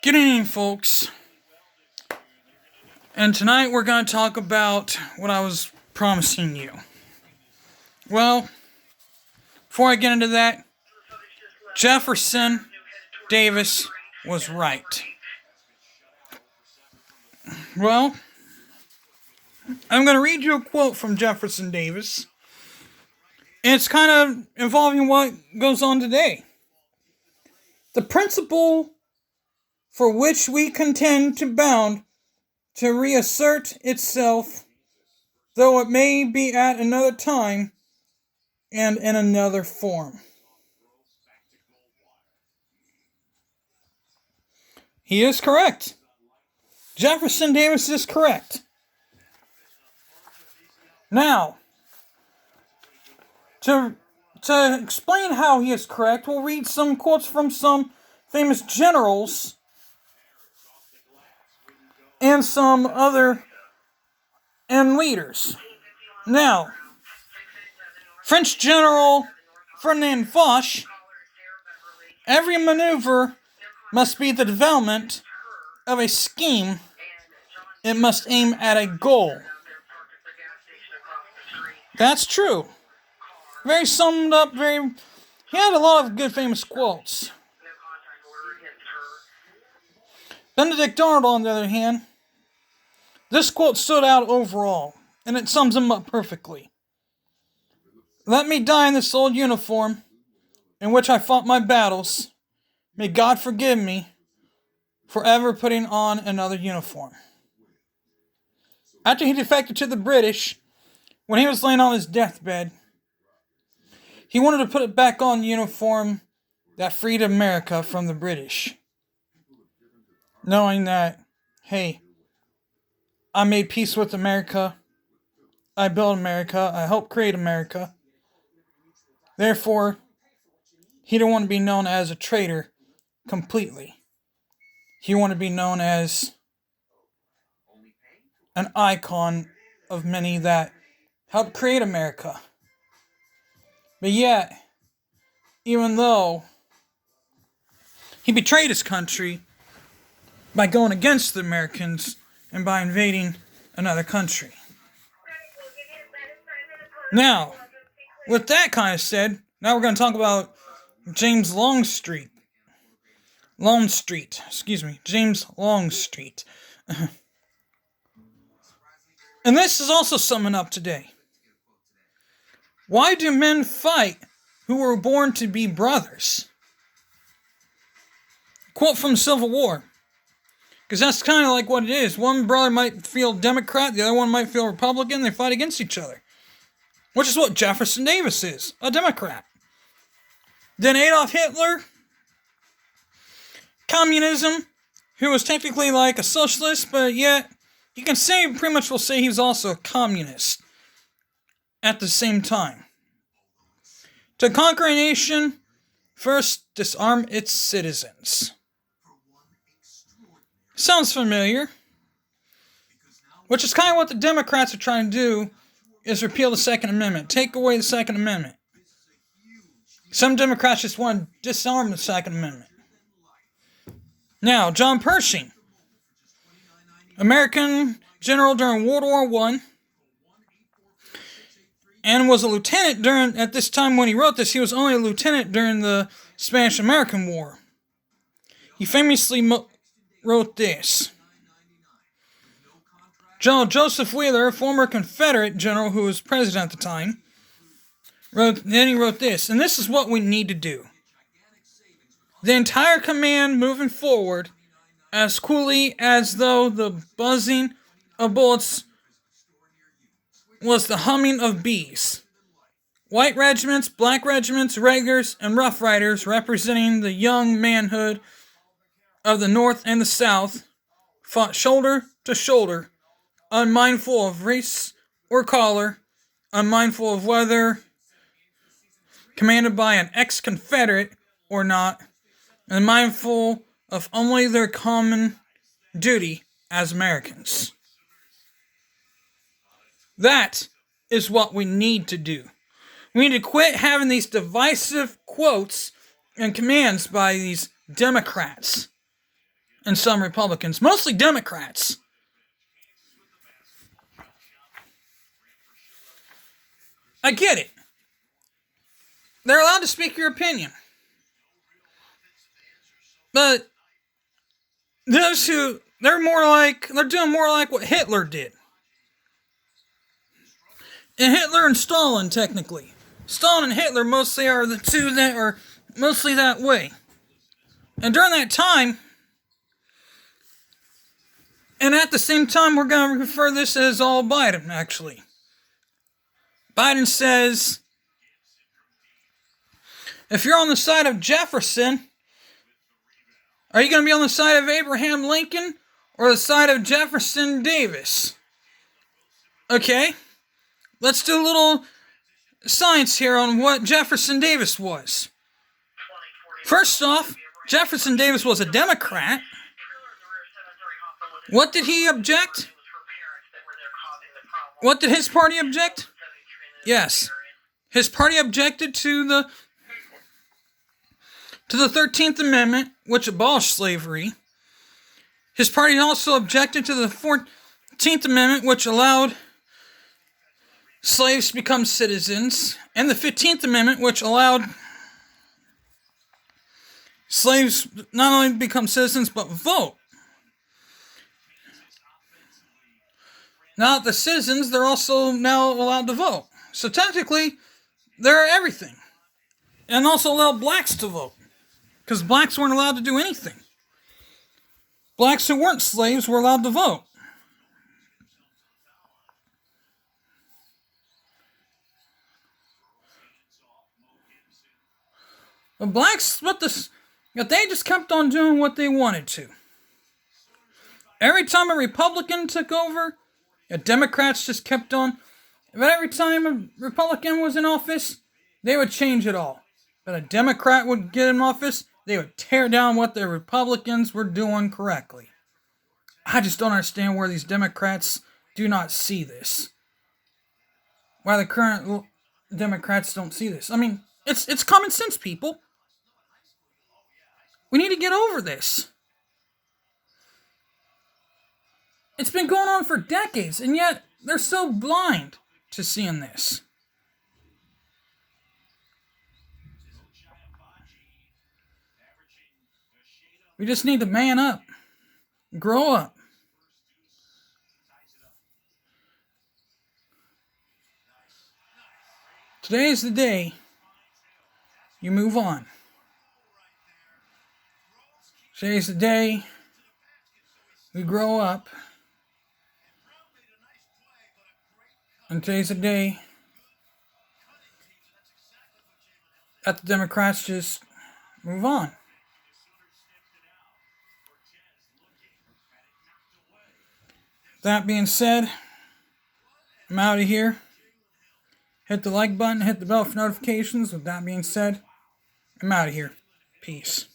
Good evening, folks. And tonight we're going to talk about what I was promising you. Well, before I get into that, Jefferson Davis was right. Well, I'm going to read you a quote from Jefferson Davis. And it's kind of involving what goes on today. The principle for which we contend to bound to reassert itself, though it may be at another time and in another form. He is correct. Jefferson Davis is correct. Now, to explain how he is correct, we'll read some quotes from some famous generals and some other leaders. Now, French General Ferdinand Foch, every maneuver must be the development of a scheme. It must aim at a goal. That's true. Very summed up, he had a lot of good famous quotes. Benedict Arnold, on the other hand, this quote stood out overall, and it sums him up perfectly. Let me die in this old uniform, in which I fought my battles. May God forgive me for ever putting on another uniform. After he defected to the British, when he was laying on his deathbed, he wanted to put it back on the uniform that freed America from the British. Knowing that, hey, I made peace with America, I built America, I helped create America. Therefore, he didn't want to be known as a traitor completely. He wanted to be known as an icon of many that helped create America. But yet, even though he betrayed his country by going against the Americans and by invading another country. Now, with that kind of said, now we're going to talk about James Longstreet. James Longstreet. And this is also summing up today. Why do men fight who were born to be brothers? Quote from the Civil War. Because that's kind of like what it is. One brother might feel Democrat, the other one might feel Republican, they fight against each other. Which is what Jefferson Davis is, a Democrat. Then Adolf Hitler, communism, who was technically like a socialist, but yet you can say, pretty much will say he was also a communist at the same time. To conquer a nation, first disarm its citizens. Sounds familiar. Which is kind of what the Democrats are trying to do, is repeal the Second Amendment. Take away the Second Amendment. Some Democrats just want to disarm the Second Amendment. Now, John Pershing, American general during World War I, and was a lieutenant at this time when he wrote this, he was only a lieutenant during the Spanish-American War. He famously wrote this. General Joseph Wheeler, former Confederate general who was president at the time, wrote this, and this is what we need to do. The entire command moving forward as coolly as though the buzzing of bullets was the humming of bees. White regiments, black regiments, regulars, and Rough Riders representing the young manhood of the North and the South fought shoulder to shoulder, unmindful of race or color, unmindful of whether commanded by an ex-Confederate or not, and mindful of only their common duty as Americans. That is what we need to do. We need to quit having these divisive quotes and commands by these Democrats. and some Republicans, mostly Democrats. I get it. They're allowed to speak your opinion. But those who, they're doing more like what Hitler did. And Hitler and Stalin, technically. Stalin and Hitler mostly are the two that are mostly that way. And during that time, and at the same time, we're going to refer this as all Biden, actually. Biden says, if you're on the side of Jefferson, are you going to be on the side of Abraham Lincoln or the side of Jefferson Davis? Okay, let's do a little science here on what Jefferson Davis was. First off, Jefferson Davis was a Democrat. What did he object? What did his party object? Yes. His party objected to the 13th Amendment, which abolished slavery. His party also objected to the 14th Amendment, which allowed slaves to become citizens, and the 15th Amendment, which allowed slaves not only become citizens, but vote. Now that the citizens, they're also now allowed to vote. So technically, they're everything. And also allowed blacks to vote. Because blacks weren't allowed to do anything. Blacks who weren't slaves were allowed to vote. But blacks, but they just kept on doing what they wanted to. Every time a Republican took over, the Democrats just kept on. But every time a Republican was in office, they would change it all. But a Democrat would get in office, they would tear down what the Republicans were doing correctly. I just don't understand where these Democrats do not see this. Why the current Democrats don't see this. I mean, it's common sense, people. We need to get over this. It's been going on for decades, and yet they're so blind to seeing this. We just need to man up. Grow up. Today is the day you move on. Today is the day we grow up. And today's the day that the Democrats just move on. That being said, I'm out of here. Hit the like button, hit the bell for notifications. With that being said, I'm out of here. Peace.